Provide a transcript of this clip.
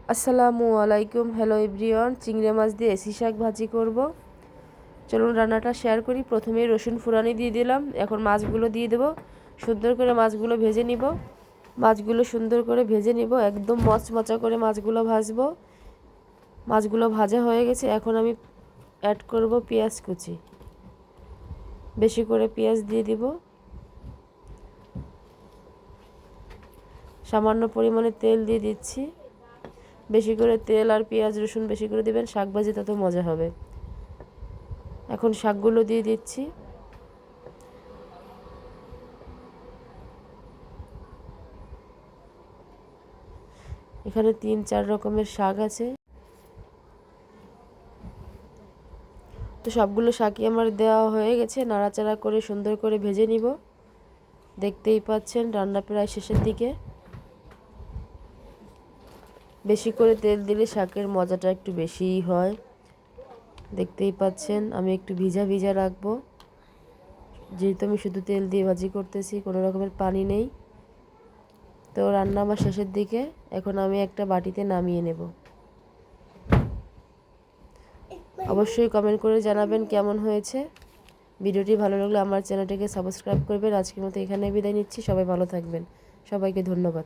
আসসালামু আলাইকুম। Hello everyone, চিংড়ি মাছ দিয়ে এসি শাক ভাজি করব। চলুন রান্নাটা শেয়ার করি। প্রথমেই রসুন ফুরানি দিয়ে দিলাম, এখন মাছগুলো দিয়ে দেবো। সুন্দর করে মাছগুলো ভেজে নিব। মাছগুলো সুন্দর করে ভেজে নিব, একদম মচমচা করে মাছগুলো ভাজবো। মাছগুলো ভাজা হয়ে গেছে, এখন আমি অ্যাড করব পেঁয়াজ কুচি। বেশি করে পেঁয়াজ দিয়ে দিব। সামান্য পরিমাণে তেল দিয়ে দিচ্ছি। বেশি করে তেল আর পেঁয়াজ রসুন বেশি করে দিবেন, শাক ভাজি তত মজা হবে। এখন শাকগুলো দিয়ে দিচ্ছি। এখানে 3-4 রকমের শাক আছে, তো সবগুলো শাকই আমার দেওয়া হয়ে গেছে। নাড়াচাড়া করে সুন্দর করে ভেজে নিব। দেখতেই পাচ্ছেন রান্না প্রায় শেষের দিকে। বেশি করে তেল দিলে শাকের মজাটা একটু বেশিই হয়। দেখতেই পাচ্ছেন আমি একটু ভিজা ভিজা রাখবো, যেহেতু আমি শুধু তেল দিয়ে ভাজি করতেছি, কোনো রকমের পানি নেই। তো রান্না আমার শেষের দিকে, এখন আমি একটা বাটিতে নামিয়ে নেব। অবশ্যই কমেন্ট করে জানাবেন কেমন হয়েছে। ভিডিওটি ভালো লাগলে আমার চ্যানেলটিকে সাবস্ক্রাইব করবেন। আজকের মতো এখানে বিদায় নিচ্ছি। সবাই ভালো থাকবেন। সবাইকে ধন্যবাদ।